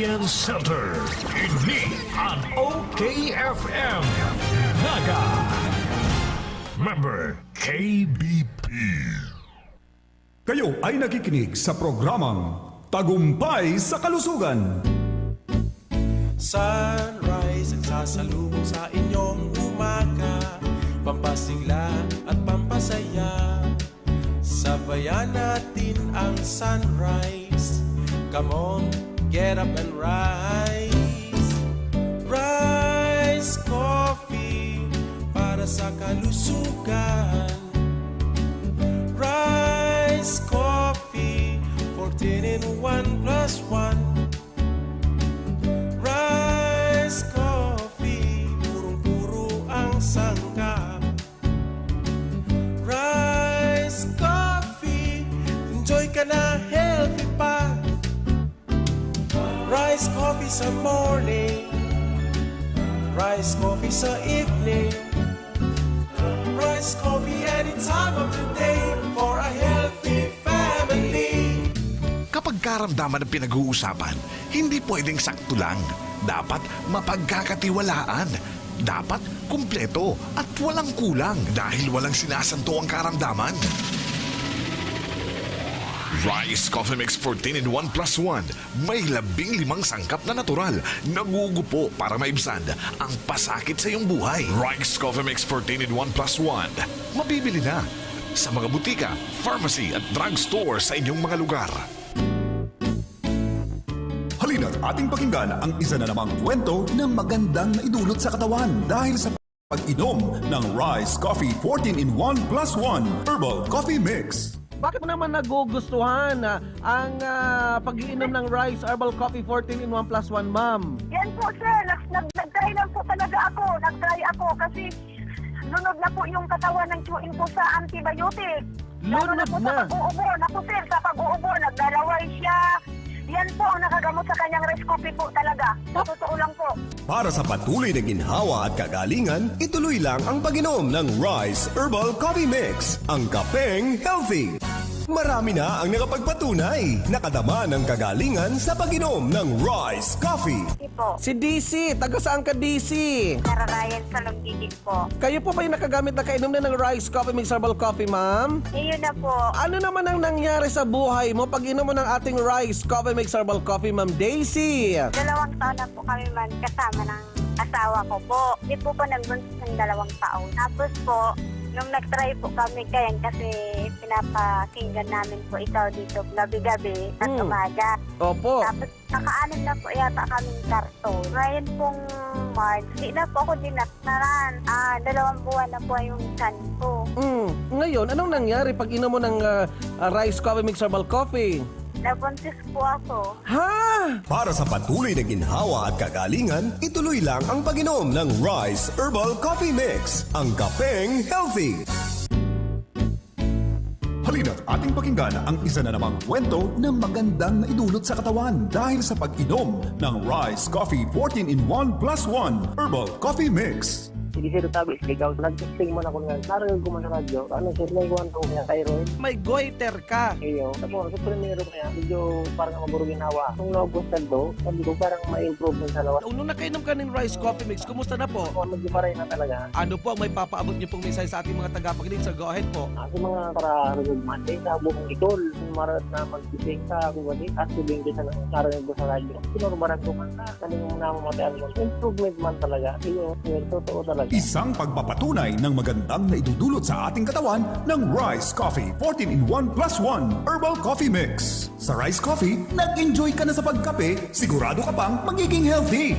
Center. Ini ang OKFM Naga. Member KBP. Kayo ay nakikinig sa programang Tagumpay sa Kalusugan. Sunrise ang sasalubong sa inyong umaga, pampasigla at pampasaya. Sabayan natin ang sunrise. Come on, get up and rise. Rise Coffee para sa kalusugan. Rise Coffee, 14 in 1 plus 1. Rise Coffee, purong-puro ang sangkap. Rise Coffee, enjoy ka na healthy pa. Rice coffee sa morning, rice coffee sa evening, rice coffee any time of the day for a healthy family. Kapag karamdaman ang pinag-uusapan, hindi pwedeng sakto lang. Dapat mapagkakatiwalaan. Dapat kumpleto at walang kulang dahil walang sinasanto ang karamdaman. Rice Coffee Mix 14 in 1 plus 1. May 15 sangkap na natural. Nagugupo para maibsan ang pasakit sa iyong buhay. Rice Coffee Mix 14 in 1 plus 1. Mabibili na sa mga butika, pharmacy at drugstore sa inyong mga lugar. Halina't ating pakinggan ang isa na namang kwento ng magandang naidulot sa katawan dahil sa pag-inom ng Rice Coffee 14 in 1 plus 1 Herbal Coffee Mix. Bakit mo naman nagugustuhan ang pag-iinom ng Rice Herbal Coffee 14 in 1 plus 1, ma'am? Yan po, sir. Nag-try lang po talaga ako. Nag-try ako kasi lunod na po yung katawan ng chewing ko sa antibiotic. Lalo na po sa pag-uubo. Naku, sir, sa pag-uubo, naglalaway siya. Yan po ang nakagamot sa kanyang rice coffee po talaga. Sa totoo lang po. Para sa patuloy na ginhawa at kagalingan, ituloy lang ang pag-inom ng Rice Herbal Coffee Mix, ang kapeng healthy. Marami na ang nakapagpatunay, nakadama ng kagalingan sa pag-inom ng Rice Coffee. Po. Si DC, taga saan ka DC? Nararayan sa Longigig po. Kayo po ba yung nakagamit na kainom na ng Rice Coffee Mix Herbal Coffee, ma'am? Iyon na po. Ano naman ang nangyari sa buhay mo pag inom mo ng ating Rice Coffee Mix Herbal Coffee, ma'am Daisy? 2 taon na po kami man kasama ng asawa ko po. Hindi po pa nagbuntis ng 2 taon. Tapos po, nung nag-try po kami kayan kasi pinapakinggan namin po ikaw dito gabi-gabi at umaga. Opo. Tapos naka-anim na po yata kaming karton. Ngayon pong March, di na po ako dinaktaran. 2 buwan na po yung son ko. Ngayon, anong nangyari pag inom mo ng Rice Coffee Mix Herbal Coffee? Nabuntis po ako. Ha? Para sa patuloy na ginhawa at kagalingan, ituloy lang ang pag-inom ng Rice Herbal Coffee Mix, ang kapeng healthy. Halina't ating pakinggan ang isa na namang kwento ng magandang naidulot sa katawan dahil sa pag-inom ng Rice Coffee 14 in 1 plus 1 Herbal Coffee Mix. Sige sir, sabi, ikaw, nag-testing mo na ko nga. Naragal ko man sa radyo. Ano sir, naiwan ko nga thyroid. May goiter ka. Iyo, tapos sa primero kaya, medyo parang maburo ginawa. Kung naugustan do, sabi ko parang may improvement sa lawas. Nung nakainom ka ng Rice Coffee Mix, kumusta na po? Kung magdiparay na talaga. Ano po ang may papaabot niyo pong mensahe sa ating mga tagapakinig? So go ahead po. Kasi mga para result Monday, sa buong itol. Kung marat na mag-testing sa kuwani, at subing kita na naragal ko sa radyo. Sinurbaran ko man na, kaling na mamatayan mo. Improvement man talaga. Iyo, sir, totoo talaga. Isang pagpapatunay ng magandang naidudulot sa ating katawan ng Rice Coffee 14 in 1 plus 1 Herbal Coffee Mix. Sa Rice Coffee, nag-enjoy ka na sa pagkape, sigurado ka pang magiging healthy.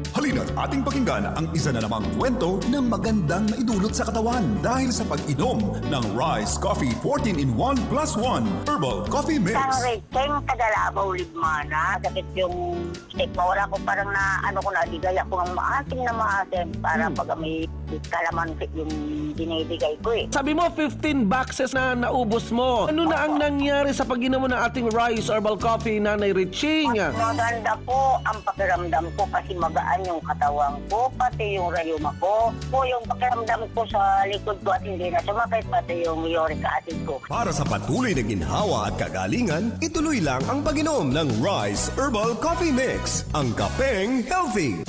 Halina't ating pakinggan ang isa na namang kwento ng magandang naidulot sa katawan dahil sa pag-inom ng Rice Coffee 14 in 1 plus 1 Herbal Coffee Mix. Ang rating, kadalabaw ligmana. Sakit yung stick mo. Wala ko parang na, ano ko na, digaya ko ng maasim na maasim para pag may kalamansi yung binibigay ko eh. Sabi mo 15 boxes na naubos mo. Ano na ang nangyari sa pag-inom mo ng ating Rice Herbal Coffee, Nanay Riching? Maganda po ang pakiramdam ko kasi magaan yung katawan ko, pati yung rayuma ko. Yung pakiramdam ko sa likod ko at hindi na sumakit, pati yung uric acid ko. Para sa patuloy na ginhawa at kagalingan, ituloy lang ang pag-inom ng Rice Herbal Coffee Mix, ang kapeng healthy.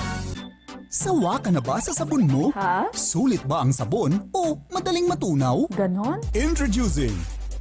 Sawa ka na ba sa sabon mo? Ha? Sulit ba ang sabon o madaling matunaw? Ganon? Introducing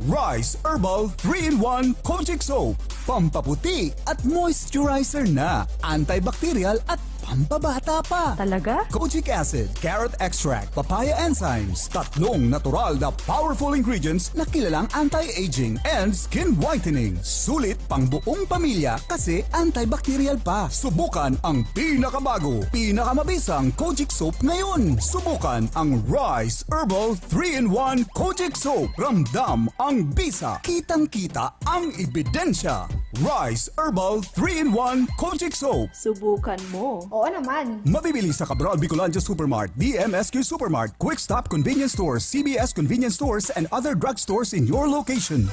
Rice Herbal 3-in-1 Kojic Soap. Pampaputi at moisturizer na. Antibacterial at pampabata pa. Talaga? Kojic acid, carrot extract, papaya enzymes. Tatlong natural na powerful ingredients na kilalang anti-aging and skin whitening. Sulit pang buong pamilya kasi antibacterial pa. Subukan ang pinakabago, pinakamabisang Kojic Soap ngayon. Subukan ang Rice Herbal 3-in-1 Kojic Soap. Ramdam ang bisa. Kitang-kita ang ebidensya. Rice Herbal 3-in-1 Kojic Soap. Subukan mo. Oo naman. Mabibili sa Cabral Bicolandia Supermart, DMSQ Supermart, Quick Stop Convenience Stores, CBS Convenience Stores, and other drugstores in your location.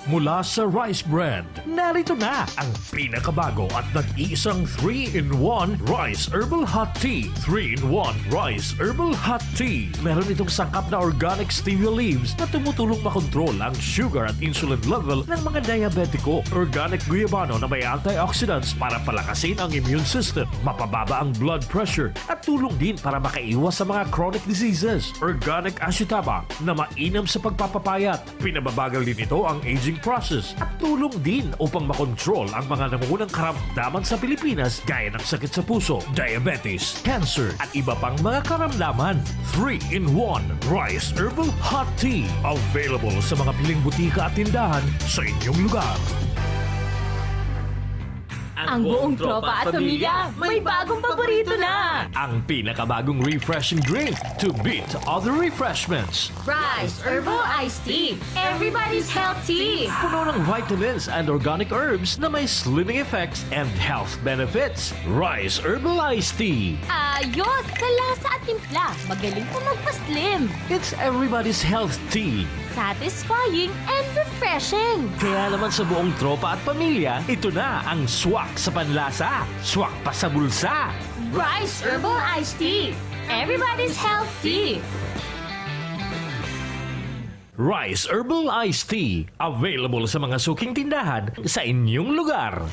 Mula sa Rice Brand, narito na ang pinakabago at nag-iisang 3-in-1 Rice Herbal Hot Tea. 3-in-1 Rice Herbal Hot Tea. Meron itong sangkap na organic stevia leaves na tumutulong makontrol ang sugar at insulin level ng mga diabetiko. Organic guyabano na may antioxidants para palakasin ang immune system, mapababa ang blood pressure at tulong din para makaiwas sa mga chronic diseases. Organic ashitaba na mainam sa pagpapapayat. Pinababagal din ito ang aging process at tulong din upang makontrol ang mga nangungunang karamdaman sa Pilipinas gaya ng sakit sa puso, diabetes, cancer at iba pang mga karamdaman. 3-in-1 Rice Herbal Hot Tea. Available sa mga piling butika at tindahan sa inyong lugar. Ang buong tropa at pamilya, may bagong paborito na! Ang pinakabagong refreshing drink to beat other refreshments. Rice Herbal Iced Tea. Everybody's healthy! Puno ng vitamins and organic herbs na may slimming effects and health benefits. Rice Herbal Iced Tea. Ayos! Sa lasa at timpla, magaling pa magpa-slim. It's everybody's health tea. Satisfying and refreshing. Kaya naman sa buong tropa at pamilya, ito na ang swak sa panlasa, swak pa sa bulsa. Rice Herbal Iced Tea. Everybody's healthy. Rice Herbal Iced Tea. Available sa mga suking tindahan sa inyong lugar.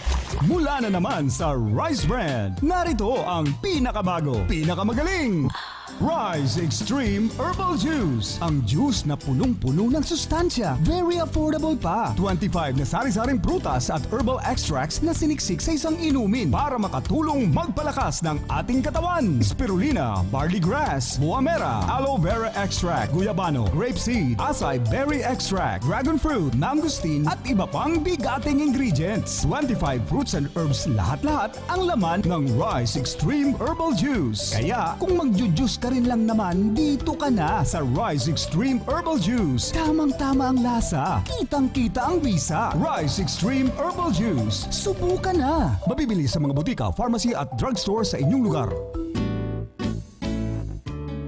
Mula na naman sa Rice Brand, narito ang pinakabago, pinakamagaling. Rice Extreme Herbal Juice. Ang juice na punong-puno ng sustansya. Very affordable pa. 25 na sari-saring prutas at herbal extracts na siniksik sa isang inumin para makatulong magpalakas ng ating katawan. Spirulina, barley grass, buwa mera, aloe vera extract, guyabano, grapeseed, acai berry extract, dragon fruit, mangosteen at iba pang bigating ingredients. 25 fruits and herbs lahat-lahat ang laman ng Rice Extreme Herbal Juice. Kaya kung magjujuice ka rin lang naman, dito ka na sa Rice Extreme Herbal Juice. Tamang-tama ang lasa. Kitang-kita ang bisa. Rice Extreme Herbal Juice. Subukan na. Mabibili sa mga butika, pharmacy at drugstore sa inyong lugar.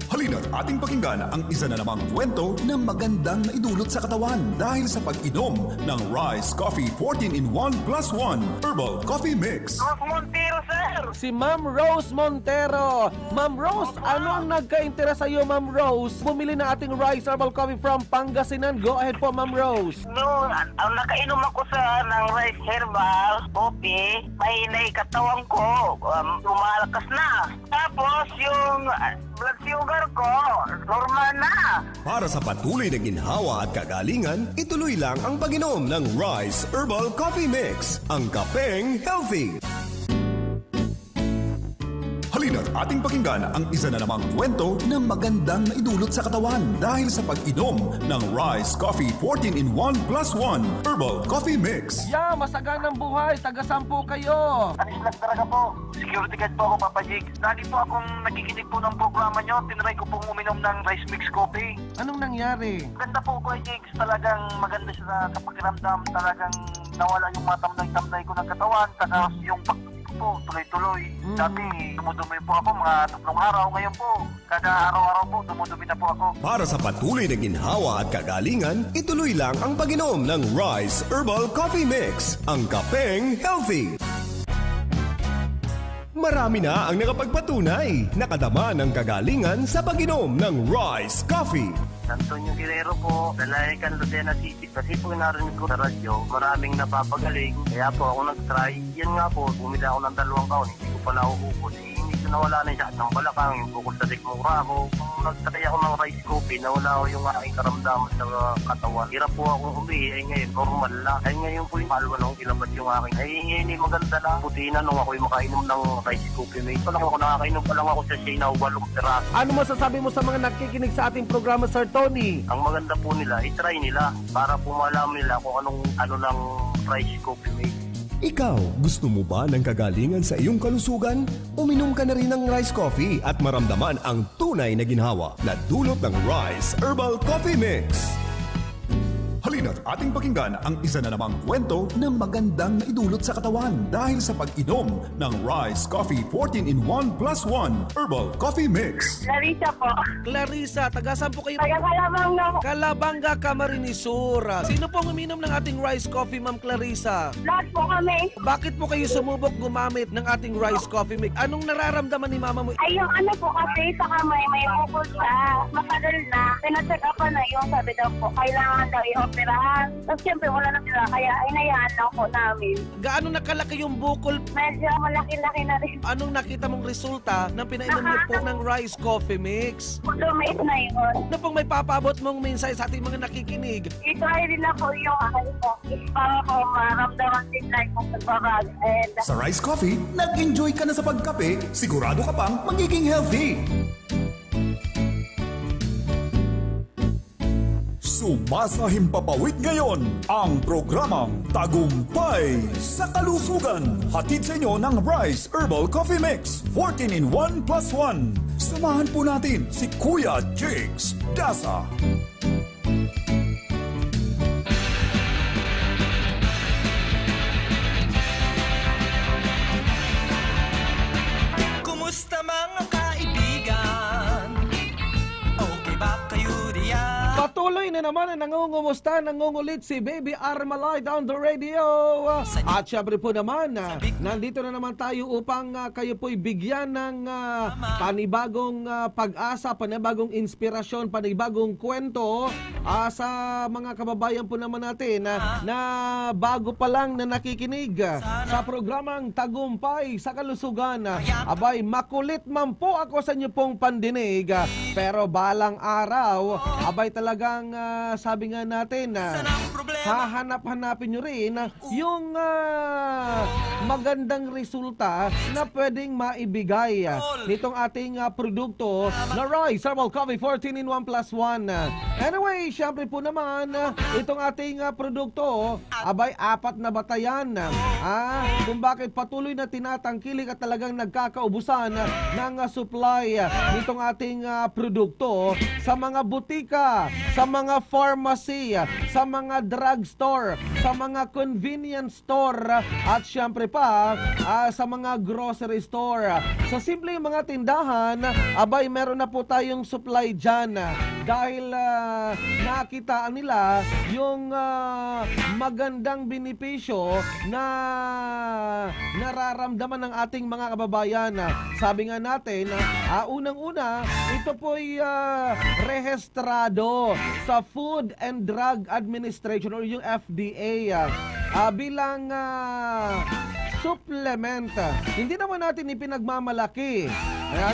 Halina't ating pakinggan ang isa na namang kwento na magandang naidulot sa katawan dahil sa pag-inom ng Rice Coffee 14-in-1 plus 1 Herbal Coffee Mix. Montero, sir! Si Ma'am Rose Montero. Ma'am Rose, ano ang nagka-interest sa iyo, Ma'am Rose? Bumili na ating Rice Herbal Coffee from Pangasinan. Go ahead po, Ma'am Rose. Noon, ang nakainom ako ng Rice Herbal Coffee, mahinay katawan ko, lumalakas na. Tapos yung blood sugar ko, normal na. Para sa patuloy na ginhawa at kagalingan, ituloy lang ang pag-inom ng Rice Herbal Coffee Mix, ang kapeng healthy. Halina't ating pakinggan ang isa na namang kwento na magandang naidulot sa katawan dahil sa pag-inom ng Rice Coffee 14-in-1 plus 1 Herbal Coffee Mix. Yeah, masaganang buhay. Taga-sampu kayo. Alis lang talaga po. Security guard po ako, Papa Jigs. Lagi po akong nakikinig po ng programa nyo. Tinry ko pong uminom ng rice mix coffee. Anong nangyari? Ganda po, Kuya Jigs. Talagang maganda siya sa pakiramdam. Talagang nawala yung mga tamnay-tamnay ko ng katawan. Tapos yung po, tuloy-tuloy. Dati, dumudumi po ako mga 3 araw. Ngayon po, Kada araw-araw po, dumudumi na po ako. Para sa patuloy na ginhawa at kagalingan, ituloy lang ang pag-inom ng Rice Herbal Coffee Mix, ang kapeng healthy. Marami na ang nakapagpatunay, nakadama ng kagalingan sa pag-inom ng Rice Coffee. Antonio Guerrero po, Dalayacan, Lucena City. Kasi po narinig ko sa radyo, maraming napapagaling. Kaya po ako nag-try. Yan nga po, bumila ako ng 2 taon. Hindi ko pala uubos. Hindi ko nawala na yung sakit ng balakang. Yung bukol sa digmura ako. Kung nag-try ako ng rice coffee, nawala ko yung aking karamdaman sa katawan. Hirap po akong umihi. Ay ngayon, normal na. Ay ngayon po yung palwa nung ilabas yung aking. Ay ngayon, maganda na. Buti na nung ako yung makainom ng rice coffee. May pa lang ako nakakainom pa lang ako sa Shea na 8 peraso. Ano masasabi mo sa mga nakikinig sa ating programa, Sir Tony? Ang maganda po nila, i-try nila para po malaman nila kung ano ng rice coffee made. Ikaw, gusto mo ba ng kagalingan sa iyong kalusugan? Uminom ka na rin ng rice coffee at maramdaman ang tunay na ginhawa na dulot ng Rice Herbal Coffee Mix. Halina't ating pakinggan ang isa na namang kwento ng magandang naidulot sa katawan dahil sa pag-inom ng Rice Coffee 14-in-1 plus 1 Herbal Coffee Mix. Larissa po. Clarissa, taga-saan po kayo? Taga-Kalabang na po. Kalabanga, Camarines Sur. Sino pong uminom ng ating rice coffee, Ma'am Clarissa? Lahat po kami. Bakit po kayo sumubok gumamit ng ating rice coffee mix? Anong nararamdaman ni Mama mo? Ay, yung ano po kasi sa kamay, may bukol siya. Matagal na. Pinacheck up na yung sabi daw po, kailangan daw i-operahan. Tapos siyempre wala na sila, kaya inayaan lang po namin. Gaano nakalaki yung bukol? Medyo malaki-laki na rin. Anong nakita mong resulta ng pinainom niyo po ng rice coffee mix? Lumait na yun. Ano pong may papabot mong mensahe sa ating mga nakikinig? I-try din na po yung ano po, para po maramdaman din na yung pagbabag. And Sa Rice Coffee, nag-enjoy ka na sa pagkape, sigurado ka pang magiging healthy. Sumasahimpapawid ngayon ang programang Tagumpay sa Kalusugan. Hatid sa inyo ng Rice Herbal Coffee Mix 14-in-1 plus 1. Samahan po natin si Kuya Jigs Dasa. Kumusta mga kaibigan? Okay ba kayo diyan? Patuloy na naman ang nangungumusta, nangungulit si Baby Armalay down the radio. At syempre po naman, nandito na naman tayo upang kayo po'y bigyan ng panibagong pag-asa, panibagong inspirasyon, panibagong kwento sa mga kababayan po naman natin na bago pa lang na nakikinig sa programang Tagumpay sa Kalusugan. Abay, makulit man po ako sa inyo pong pandinig, pero balang araw, abay talagang sabi nga natin hahanap-hanapin nyo rin yung magandang resulta na pwedeng maibigay nitong ating produkto na Rice Herbal Coffee 14-in-1 plus 1. Anyway, syempre po naman itong ating produkto, abay 4 na batayan kung bakit patuloy na tinatangkilik at talagang nagkakaubusan ng supply nitong ating produkto sa mga butika, sa mga pharmacy, sa mga drugstore, sa mga convenience store, at syempre pa sa mga grocery store. Sa simpleng mga tindahan, abay meron na po tayong supply dyan dahil nakitaan nila yung magandang benepisyo na nararamdaman ng ating mga kababayan. Sabi nga natin, unang-una, ito po'y rehistrado sa Food and Drug Administration or yung FDA bilang supplement. Hindi naman natin ipinagmamalaki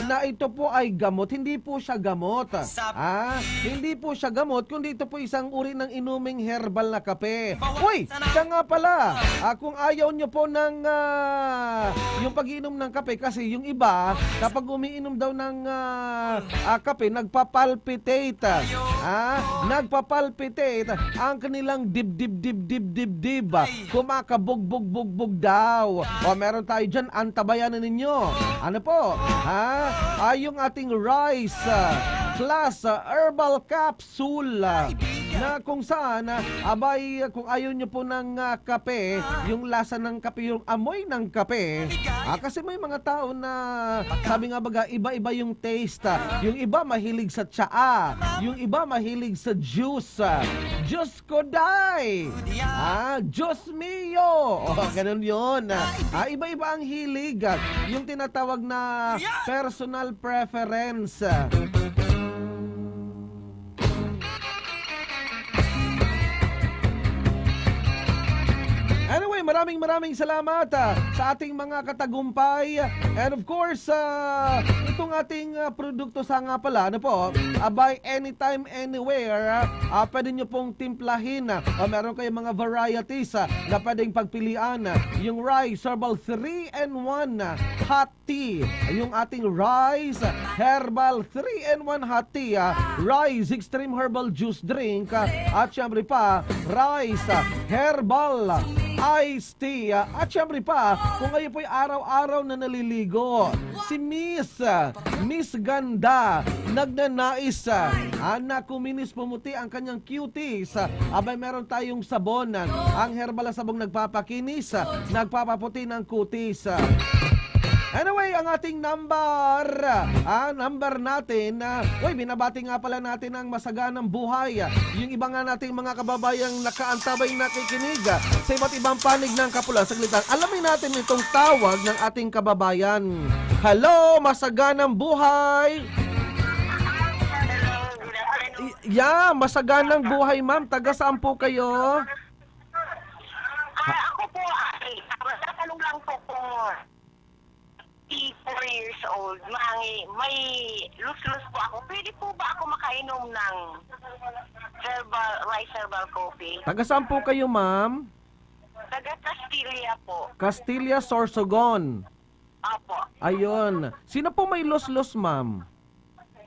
na ito po ay gamot. Hindi po siya gamot. Hindi po siya gamot, kundi ito po isang uri ng inuming herbal na kape. Uy, siya nga pala, kung ayaw nyo po ng yung pag-inom ng kape, kasi yung iba, kapag umiinom daw ng kape, nagpapalpitate. Nagpapalpitate ang kanilang dib. Kumakabog-bog daw. O meron tayo dyan, antabayanan ninyo. Ano po? Yung ating rice plus herbal capsule. na kung saan, abay, kung ayaw nyo po ng kape, yung lasa ng kape, yung amoy ng kape, kasi may mga tao na, sabi nga baga, iba-iba yung taste. Yung iba mahilig sa tsaa, yung iba mahilig sa juice. Diyos ko day! Diyos mio! Ganun yun. Iba-iba ang hilig. Yung tinatawag na personal preference. Anyway, maraming salamat sa ating mga katagumpay. And of course, itong ating produkto sa nga pala, ano po, by anytime, anywhere, pwede nyo pong timplahin. Meron kayong mga varieties na pwedeng pagpilian. Yung Rice Herbal 3-in-1 Hot Tea. Yung ating Rice Herbal 3-in-1 Hot Tea. Rice Extreme Herbal Juice Drink. At syempre pa, Rice Herbal Iced Tea. At syempre pa, kung kayo po'y araw-araw na naliligo, si Miss Ganda nagnanais na kuminis pumuti ang kanyang cuties. Abay, meron tayong sabon. Ang herbal na sabong nagpapakinis, nagpapaputi ng kutis. Anyway, ang ating number natin, binabati nga pala natin ang masaganang buhay. Yung iba nga nating mga kababayang nakaantabay nakikinig sa iba't ibang panig ng Kapula. Saglitan, alamin natin itong tawag ng ating kababayan. Hello, masaganang buhay! Masaganang buhay, ma'am. Taga saan po kayo? Ako po ay, tatanong lang po kung 4 years old, may lus-lus po ako. Pwede po ba ako makainom ng rice herbal coffee? Taga saan po kayo, ma'am? Taga Castilla po. Castilla, Sorsogon. Apo. Ayun. Sino po may lus-lus, ma'am?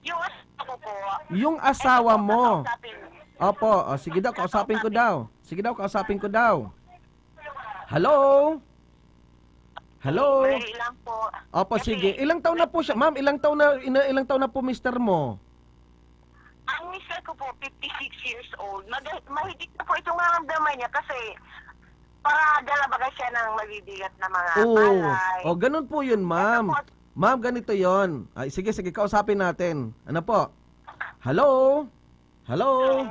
Yung asawa ko po. Yung asawa mo. Opo. Sige daw, kausapin ko daw. Hello? Hello? Ilang po. Opo, sige. Ilang taon na po siya? Ma'am, ilang taon na po mister mo? Ang mister ko po, 56 years old. Mahigit na po itong nararamdaman niya kasi para dalabaga siya ng mabibigat na mga palay. Ganun po yun, ma'am. Ma'am, ganito yon. Sige, kausapin natin. Ano po? Hello? Hello?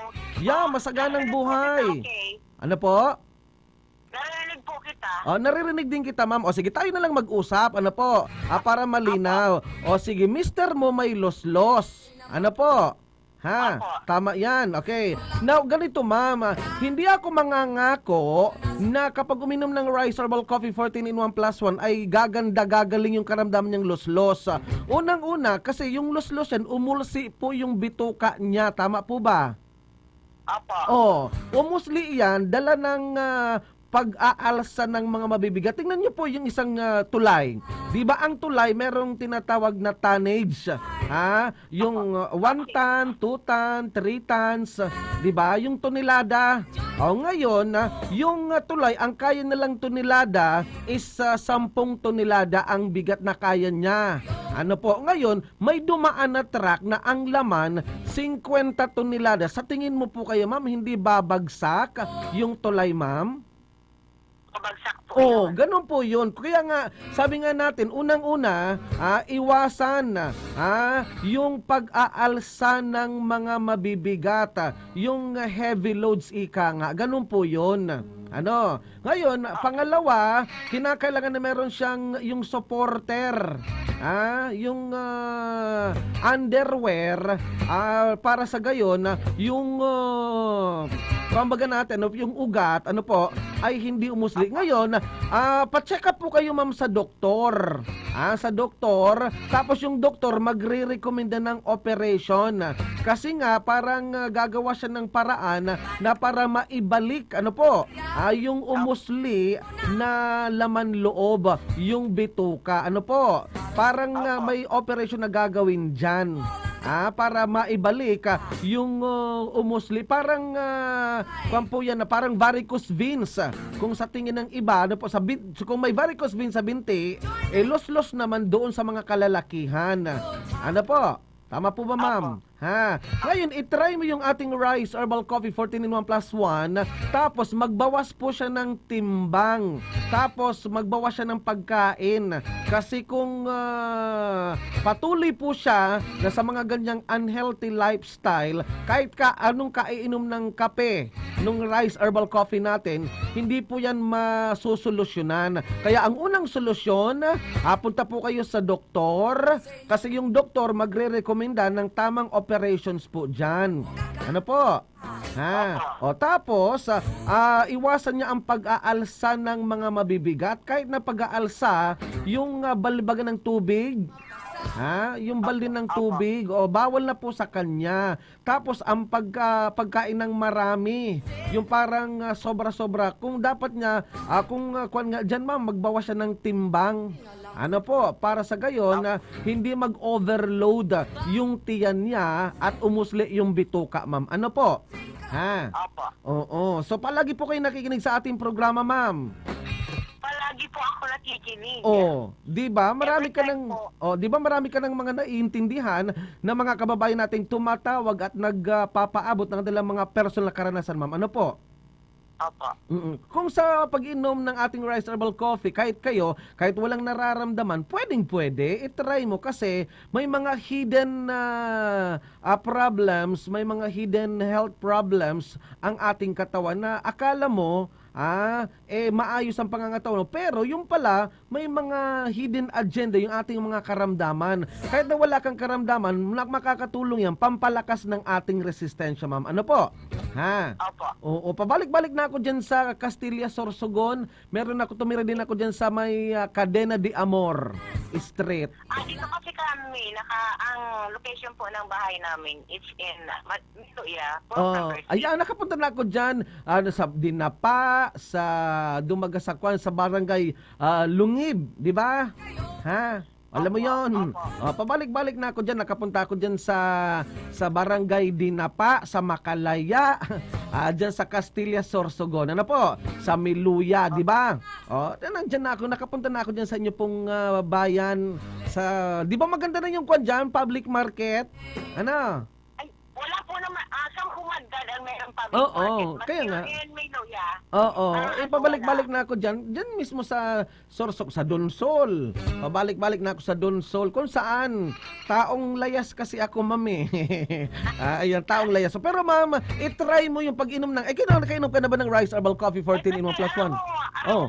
Masaganang buhay. Ano po? Naririnig po kita. Naririnig din kita, ma'am. Sige, tayo na lang mag-usap. Ano po? Para malinaw. Sige, mister mo may los-los. Ano po? Tama yan. Okay. Now, ganito, ma'am. Hindi ako mangangako na kapag uminom ng Rice Herbal Coffee 14-in-1+1 ay gagaling yung karamdaman niyang los-los. Unang-una, kasi yung los-los yan, umulsi po yung bituka niya. Tama po ba? Apo. Umusli yan, dala ng pag-aalsa ng mga mabibigat. Tingnan niyo po yung isang tulay. 'Di ba ang tulay merong tinatawag na tonnage? Yung 1 ton, 2 ton, 3 tons, 'di ba? Yung tonelada. Ngayon, yung tulay ang kaya nilang tonelada is 10 tonelada ang bigat na kaya niya. Ano po? Ngayon, may dumaan na truck na ang laman 50 tonelada. Sa tingin mo po kayo, ma'am, hindi babagsak yung tulay, ma'am? Babagsak po. Ganun po yun. Kaya nga, sabi nga natin, unang-una, iwasan yung pag-aalsa ng mga mabibigat, yung heavy loads ika nga. Ganun po yun. Ngayon, pangalawa, kinakailangan na meron siyang yung supporter, yung underwear, para sa gayon, yung kumbaga natin, yung ugat, ay hindi umusli. Ngayon, pa-check up po kayo, ma'am, sa doktor. Sa doktor, tapos yung doktor magre-recommenda ng operation. Kasi nga, parang gagawa siya ng paraan na para maibalik, yung umusli na laman loob, yung bituka. Parang may operation na gagawin dyan. Para maibalik yung umusli. Parang parang varicose veins. Kung sa tingin ng iba, kung may varicose veins sa binti, los-los naman doon sa mga kalalakihan. Tama po ba, ma'am? Ha? Ngayon, itry mo yung ating Rice Herbal Coffee 14-in-1 plus 1. Tapos, magbawas po siya ng timbang. Tapos, magbawas siya ng pagkain. Kasi kung patuloy po siya na sa mga ganyang unhealthy lifestyle, kahit anong kaiinom ng kape, nung Rice Herbal Coffee natin, hindi po yan masusolusyonan. Kaya ang unang solusyon, punta po kayo sa doktor. Kasi yung doktor magre-rekomenda ng tamang operations po dyan. Ano po? Ha? O tapos, iwasan niya ang pag-aalsa ng mga mabibigat. Kahit na pag-aalsa, yung balbagan ng tubig, yung balde ng tubig, bawal na po sa kanya. Tapos ang pagkain ng marami, yung parang sobra-sobra. Kung dapat niya, diyan ma'am, magbawas siya ng timbang. Ano po, para sa gayon, hindi mag-overload yung tiyan niya at umusli yung bituka, ma'am. Ano po? Ha? Oo. So palagi po kayo nakikinig sa ating programa, ma'am. Palagi po ako nakikinig. Di ba? Marami ka ng mga naiintindihan na mga kababayan nating tumatawag at nagpapaabot ng kanilang mga personal na karanasan, ma'am. Ano po? Opo. Kung sa pag-inom ng ating Rice Herbal Coffee, kahit walang nararamdaman, pwede, itry mo kasi may mga hidden problems, may mga hidden health problems ang ating katawan na akala mo maayos ang pangangatawan. Pero yung pala, may mga hidden agenda yung ating mga karamdaman. Kahit na wala kang karamdaman, makakatulong yan, pampalakas ng ating resistensya, ma'am. Ano po? Ha? Opo. Oo, pabalik-balik na ako dyan sa Castilla, Sorsogon. Tumira din ako dyan sa may Cadena de Amor Street. Dito kasi kami, ang location po ng bahay namin, it's in Miluya. Ayan, nakapunta na ako dyan sa Dinapa, sa Dumagasakwan, sa barangay Lungib, di ba? Ha? Alam mo yon. Pabalik-balik na ako dyan. Nakapunta ako dyan sa barangay Dinapa, sa Makalaya, dyan sa Castilla, Sorsogon. Ano po? Sa Miluya, di ba? Nandiyan na ako. Nakapunta na ako dyan sa inyo pong bayan. Di ba maganda na yung kwan dyan? Public market? Ano? Wala po naman, sa Humagdad ang mayroong public market. Kaya nga. Miluya. Pabalik-balik na ako dyan. Dyan mismo sa Sorsok, sa Donsol. Pabalik-balik na ako sa Donsol. Kung saan, taong layas kasi ako, ma'am ayan, taong layas. Pero ma'am, itry mo yung pag-inom ng, nakainom ka na ba ng Rice Herbal Coffee 14-in-1 plus 1?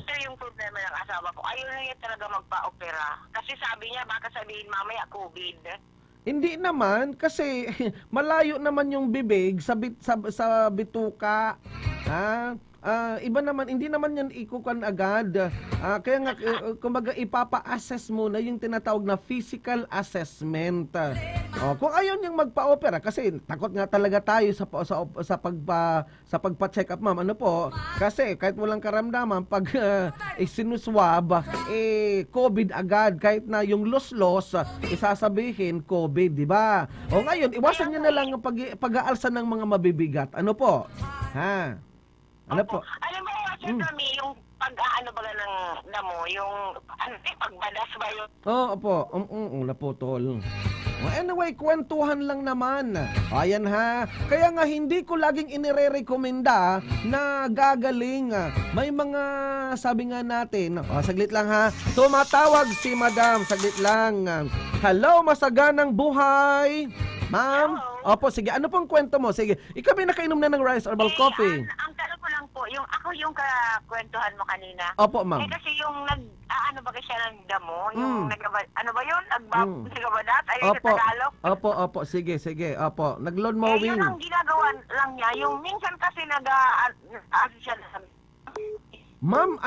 Sir, yung problema ng asawa ko, ayaw na niya talaga magpa-opera. Kasi sabi niya, baka sabihin mamaya COVID. Hindi naman kasi malayo naman yung bibig sa bituka. Iba naman, hindi naman yan ikukan agad. Kaya nga, kumbaga ipapa-assess muna yung tinatawag na physical assessment. Kung ayaw niyang magpa-opera, kasi takot nga talaga tayo sa pagpa-check up, ma'am. Ano po? Kasi kahit walang karamdaman, pag sinuswab, COVID agad. Kahit na yung los-los, isasabihin COVID, di ba? Ngayon, iwasan niyo na lang ang pag-aalsa ng mga mabibigat. Ano po? Ha? Ano po? Alam mo, Sir Tommy, yung pag-ano ba ng damo, yung pagbadas ba yun? Opo. Naputol. Anyway, kwentuhan lang naman. Ayan ha. Kaya nga hindi ko laging inire-recommenda na gagaling. May mga, sabi nga natin, saglit lang ha. Tumatawag si Madam, saglit lang. Hello, masaganang buhay. Ma'am? Opo, sige. Ano pong kwento mo? Sige. Ikaw may nakainom na ng Rice Herbal Coffee. Ang tanong ko lang po, ako yung kakwentuhan mo kanina. Opo, ma'am. Kasi yung ano ba siya ng damo? Yung ano ba yun? Nagbabadat? Ayun sa Tagalog? Opo. Sige. Opo. Nag-lawn mowing. Yun ang ginagawa lang niya. Yung minsan kasi siya Ma'am,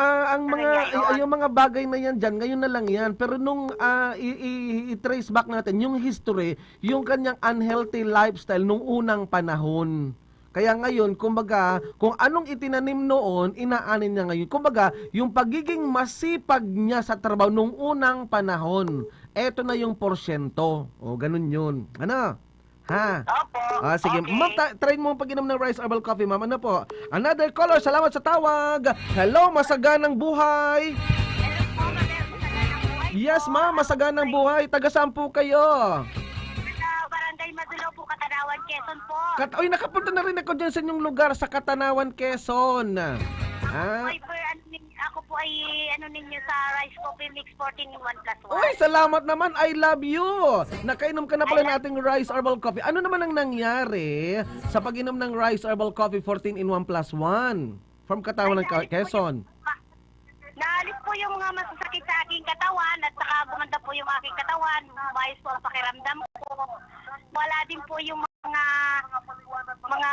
yung mga bagay na yan dyan, ngayon na lang yan. Pero nung i-trace back natin, yung history, yung kanyang unhealthy lifestyle nung unang panahon. Kaya ngayon, kumbaga, kung anong itinanim noon, inaanin niya ngayon. Kumbaga, yung pagiging masipag niya sa trabaho nung unang panahon, eto na yung porsyento. Ganun yun. Ano? Ha? Opo. Sige. Okay. Ma'am, try mo pag-inom ng Rice Herbal Coffee, ma'am. Ano po? Another caller. Salamat sa tawag. Hello, masaganang buhay. Yes, ma'am. Masaganang buhay. Taga saan po kayo? Barangay Madulaw po, Katanawan. Quezon po. Uy, nakapunta na rin ako dyan sa inyong lugar sa Katanawan, Quezon. Ay, ako po ay ninyo sa Rice Coffee Mix 14 in 1+1. Uy, salamat naman. I love you. Nakainom ka na pala nating Rice Herbal Coffee. Ano naman ang nangyari sa pag-inom ng Rice Herbal Coffee 14 in 1+1 from Katanawan, Quezon? Naalis po yung mga masasakit sa aking katawan at saka bumanda po yung aking katawan. Maayos po ang pakiramdam ko. Wala din po yung mga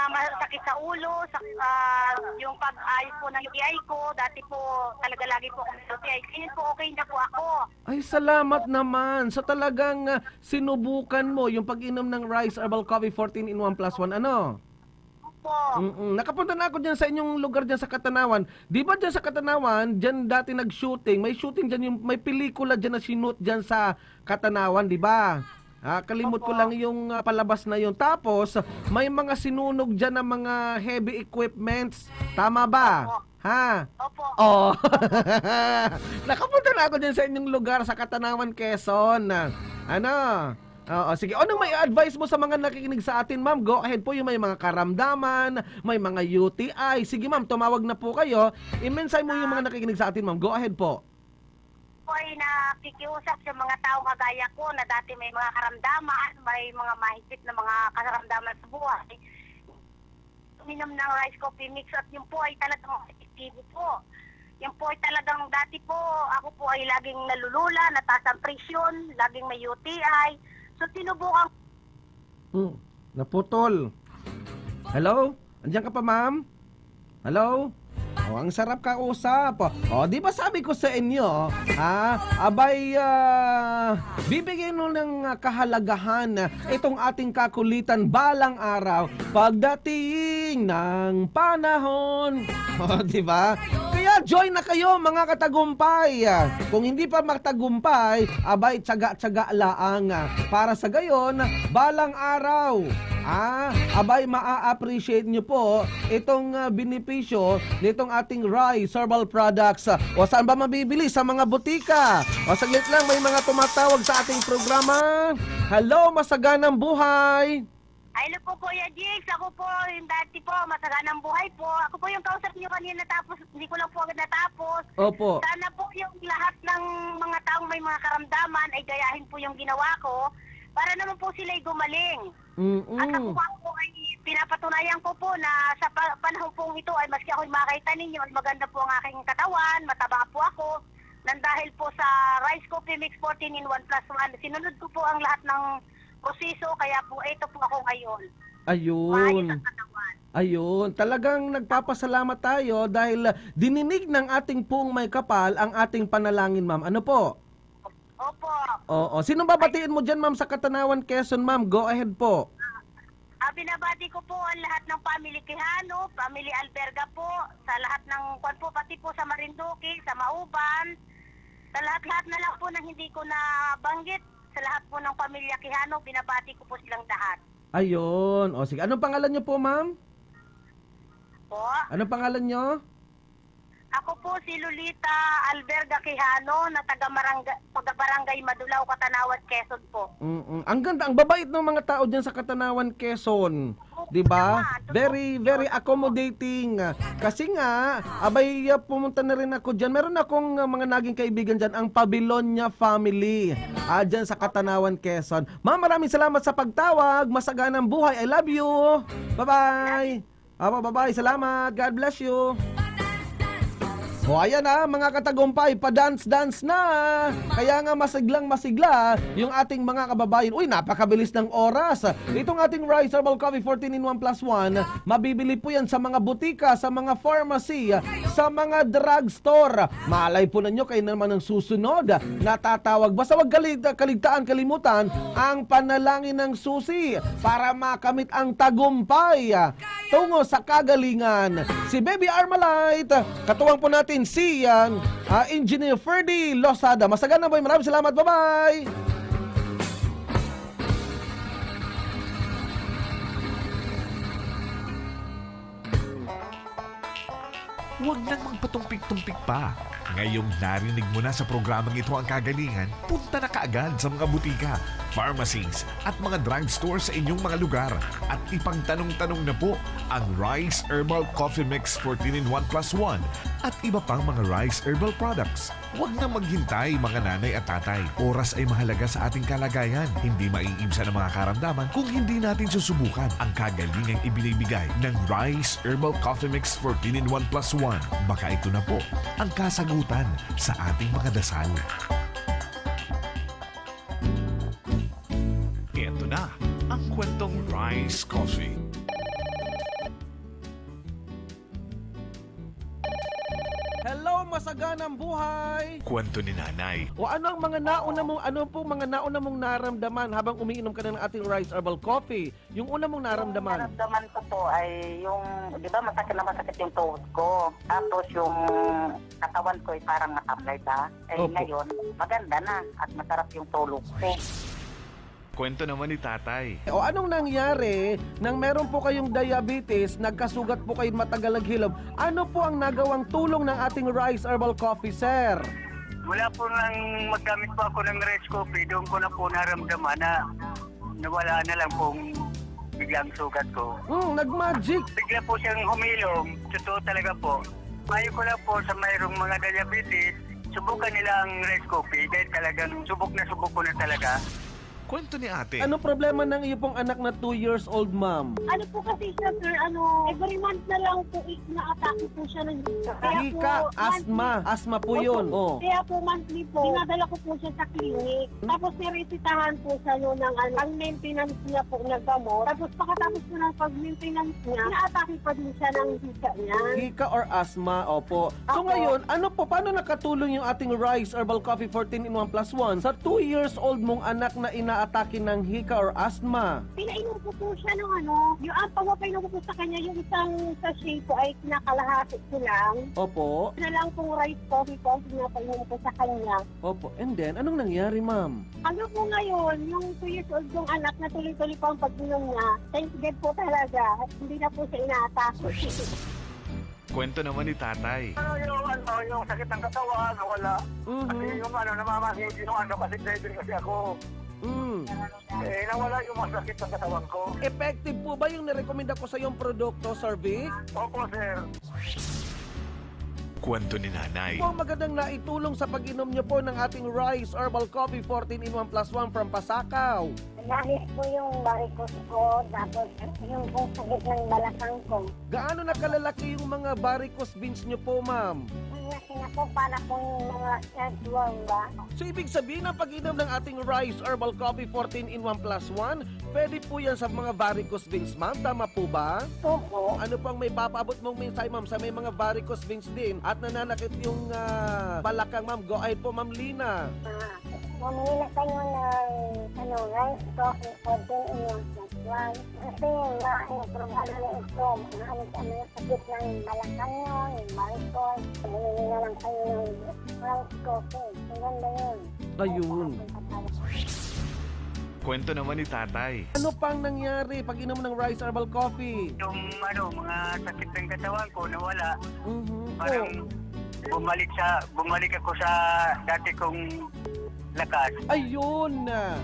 masakit sa ulo, yung pag-ayos po ng UTI ko. Dati po talaga lagi po akong UTI. Ngayon po okay na po ako. Ay, salamat naman. So talagang sinubukan mo yung pag-inom ng Rice Herbal Coffee 14 in 1+1. Ano? Nakapunta na ako dyan sa inyong lugar dyan sa Katanawan. Di ba dyan sa Katanawan, dyan dati nag-shooting, may shooting dyan, may pelikula dyan na sinut dyan sa Katanawan, di ba? Kalimot ko lang yung palabas na yun. Tapos, may mga sinunog dyan ng mga heavy equipments. Tama ba? Ha? Opo. Oh. Nakapunta na ako dyan sa inyong lugar sa Katanawan, Quezon. Ano? Oo, sige. Anong may advice mo sa mga nakikinig sa atin, ma'am? Go ahead po, yung may mga karamdaman, may mga UTI. Sige, ma'am, tumawag na po kayo. I-mensahe mo yung mga nakikinig sa atin, ma'am. Go ahead po. Po ay nakikiusap sa mga tao kagaya ko na dati may mga karamdaman, may mga mahigpit na mga karamdaman sa buhay. Uminom ng Rice Coffee Mix at yun po ay talagang epektibo po. Yan po ay talagang dati po, ako po ay laging nalulula, nataas ang presyon, laging may UTI. So, sinubukan. Naputol. Hello? Andiyan ka pa, ma'am? Hello? Oh, ang sarap kausap. Oh, di ba sabi ko sa inyo, bibigyan mo ng kahalagahan itong ating kakulitan balang araw pagdating ng panahon. Oh, di ba? Kaya join na kayo mga katagumpay. Kung hindi pa magtagumpay, abay tsaga-tsaga laang. Para sa gayon, balang araw, abay maa-appreciate nyo po itong benepisyo nitong ating Rice Herbal Products. O saan ba mabibili? Sa mga butika. O saglit lang, may mga tumatawag sa ating programa. Hello, masaganang buhay. Hello po, Kuya Jigs. Ako po, yung dati po, masaganang buhay po. Ako po yung kausap niyo kanina natapos, hindi ko lang po agad natapos. Opo. Sana po yung lahat ng mga taong may mga karamdaman ay gayahin po yung ginawa ko para naman po sila'y gumaling. At ako po ay pinapatunayan ko po na sa panahon pong ito ay maski ako'y makita ninyo ay maganda po ang aking katawan, mataba po ako. Nang dahil po sa Rice Coffee Mix 14 in 1+1, sinunod ko po ang lahat ng proseso, kaya po ito po ako ngayon. Ayun. Ayun, talagang nagpapasalamat tayo dahil dininig ng ating pong may kapal ang ating panalangin, ma'am. Ano po? Opo. Oo. Sino babatiin mo dyan, ma'am, sa Katanawan, Quezon, ma'am? Go ahead po. Binabati ko po ang lahat ng family Quijano, family Alberga po, sa lahat ng pati po sa Marinduque, sa Mauban, sa lahat-lahat na lang po na hindi ko nabanggit, sa lahat po ng pamilya Quijano, binabati ko po silang lahat. Ayun. O sige, anong pangalan nyo po, ma'am? Po? Anong pangalan nyo? Ako po si Lolita Alberga Quijano na taga-barangay Madulaw, Katanawan, Quezon po. Ang ganda, ang babait ng mga tao dyan sa Katanawan, Quezon. 'Di ba? Very, very accommodating. Kasi nga, abay pumunta na rin ako dyan. Meron akong mga naging kaibigan dyan, ang Pabilonia family. Dyan sa Katanawan, Quezon. Ma'am, maraming salamat sa pagtawag. Masaganang buhay. I love you. Bye-bye. Bye-bye. Salamat. God bless you. O ayan na mga katagumpay, pa-dance-dance na. Kaya nga masiglang-masigla yung ating mga kababayan. Uy, napakabilis ng oras. Itong ating Rice Herbal Coffee 14 in 1+1, mabibili po yan sa mga butika, sa mga pharmacy, sa mga drugstore. Malay po ninyo kayo naman ang susunod. Natatawag. Basta wag kalimutan ang panalangin ng susi para makamit ang tagumpay tungo sa kagalingan. Si Baby Armalite, katuwang po natin si Engineer Ferdy Losada. Masagana boy, maraming salamat. Bye-bye! Huwag nang magpatumpik-tumpik pa. Ngayong narinig mo na sa programang ito ang kagalingan, punta na kaagad sa mga butika, pharmacies at mga drugstore sa inyong mga lugar at ipagtanong-tanong na po ang Rice Herbal Coffee Mix 14-in-1 plus 1 at iba pang mga Rice Herbal products. Huwag na maghintay mga nanay at tatay. Oras ay mahalaga sa ating kalagayan. Hindi maiibsan ang mga karamdaman kung hindi natin susubukan ang kagalingang ibinibigay ng Rice Herbal Coffee Mix 14-in-1 plus 1. Baka ito na po ang kasagutan sa ating mga dasal. Ito na ang kwentong Rice Coffee. Hello, masaganang buhay! Kwento ni Nanay. O ano ang mga nauna mong, ano po mga nauna mong naramdaman habang umiinom ka na ng ating Rice Herbal Coffee? Yung una mong naramdaman? Naramdaman ko po ay yung, di ba masakit na masakit yung tuhod ko. Tapos yung katawan ko ay parang nakablay ba? Eh Opo. ngayon, maganda na at masarap yung tulog ko. Kwento naman ni Tatay. O anong nangyari nang meron po kayong diabetes, nagkasugat po kayo matagal naghilom? Ano po ang nagawang tulong ng ating Rice Herbal Coffee, sir? Mula po nang maggamit po ako ng Rice Coffee, doon ko na po naramdaman na nawala na lang pong biglang sugat ko. Nag-magic. Bigla po siyang humilom, totoo talaga po. Mayo ko lang po sa mayroong mga diabetes, subukan nila ang Rice Coffee dahil talagang subok ko na talaga. Kwento ni Ate. Ano problema ng iyo pong anak na 2 years old, ma'am? Ano po kasi siya, sir, every month na lang po na-atake po siya ng Hika, asthma. Asthma po yun. Oh. Kaya po monthly po, dinadala ko po siya sa clinic. Tapos niresitahan po siya ng ang maintenance niya po ng gamot. Tapos pagkatapos po ng pag-maintenance niya, na-atake pa din siya ng hika niya. Hika or asthma, opo. So Opo. ngayon, ano po, paano nakatulong yung ating Rice Herbal Coffee 14-in-1 plus 1 sa 2 years old mong anak na inaatake ng hika or asthma? Pinainom ko po siya ng yung pagpapainom ko po sa kanya, yung isang sachet po ay kinakalahati ko lang. Opo. Na lang pong rice coffee po ang pinapainom ko sa kanya. Opo. And then, anong nangyari, ma'am? Hanggang po ngayon, yung 2 years old yung anak na tuloy-tuloy po ang pag-inom niya, thank God po talaga. Hindi na po siya inaatake. Kwento naman ni Tatay. Yung sakit ng katawan, wala. Kasi yung namamasid yung kasi driver kasi ako. Nawala yung masakit ng katawan ko. Effective po ba yung nirekomenda ko sa iyong produkto, Sir Vic? Opo, sir. Kwento ni Nanay. Po ang magandang naitulong sa pag-inom niyo po ng ating Rice Herbal Coffee 14-in-1 plus 1 from Pasakaw. Nahis po yung varicose ko, tapos yung pong sakit ng balakang ko. Gaano na kalalaki yung mga varicose veins niyo po, ma'am? Laki na po para pong mga earthworm ba? So ibig sabihin na pag-inom ng ating Rice Herbal Coffee 14-in-1 plus 1, pwede po yan sa mga varicose veins, ma'am. Tama po ba? Opo. Ano pang may papaabot mong mensahe, ma'am, sa may mga varicose veins din at nananakit yung balakang, ma'am? Go ahead po, ma'am Lina. Bumili na kayo ng rice coffee 14-in-1 plus 1. Kasi yung problema na ito, yung sakit ng balakang yun, yung varicose. Bumili na lang kayo ng rice coffee. Ang ganda yun. Ayun. Kwento naman ni Tatay. Ano pang nangyari pag inom ng Rice Herbal Coffee? Yung mga sakit ng katawan ko nawala. Mm-hmm. Parang bumalik ako sa dati kong lakas. Ayun na.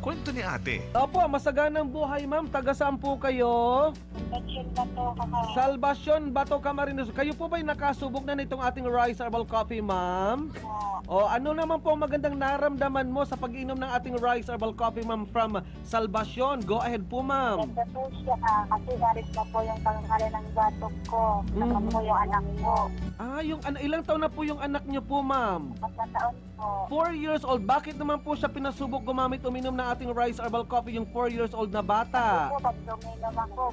Kwento ni Ate. Opo, masaganang buhay, ma'am. Taga saan po kayo? Salvacion Bato Camarines. Kayo po ba'y nakasubok na nitong ating Rice Herbal Coffee, ma'am? O ano naman po ang magandang naramdaman mo sa pag-inom ng ating Rice Herbal Coffee, ma'am, from Salvacion? Go ahead po, ma'am. Ganda po siya kasi garit na po yung pangkali ng batok ko. Saka po yung anak ko. Ilang taon na po yung anak niyo po, ma'am? 4 taon po. 4 years old. Bakit naman po siya pinasubok gumamit uminom ng ating Rice Herbal Coffee yung 4 years old na bata? Ako, pag duminom ako,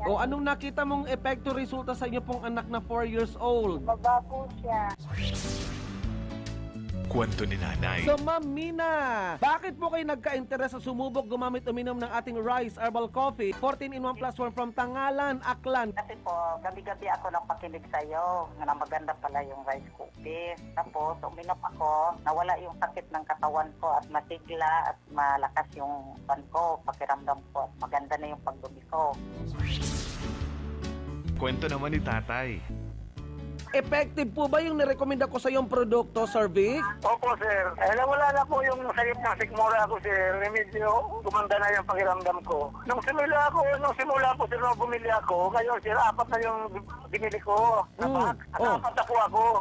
O anong nakita mong epekto resulta sa inyo pong anak na 4 years old? baba po siya. Kwento ni Nanay. So Ma'am Mina, bakit po kayo nagka-interes sa sumubok gumamit uminom ng ating Rice Herbal Coffee 14-in-1 plus 1 from Tangalan, Aklan? Kasi po, gabi-gabi ako napakinig sa'yo na maganda pala yung rice coffee. Tapos, uminom ako, nawala yung sakit ng katawan ko at masigla at malakas yung pan ko, pakiramdam ko at maganda na yung pagdumi ko. Kwento naman ni Tatay. Effective po ba yung nirekomenda ko sa yung produkto, Sir Vic? Opo, sir. Wala na po yung sakit ng sikmura ko, sir. Medyo gumanda na yung pakiramdam ko. Nung simula po, sir, nung bumili ako, ngayon, sir, 4 na yung binili ko. Apat ako.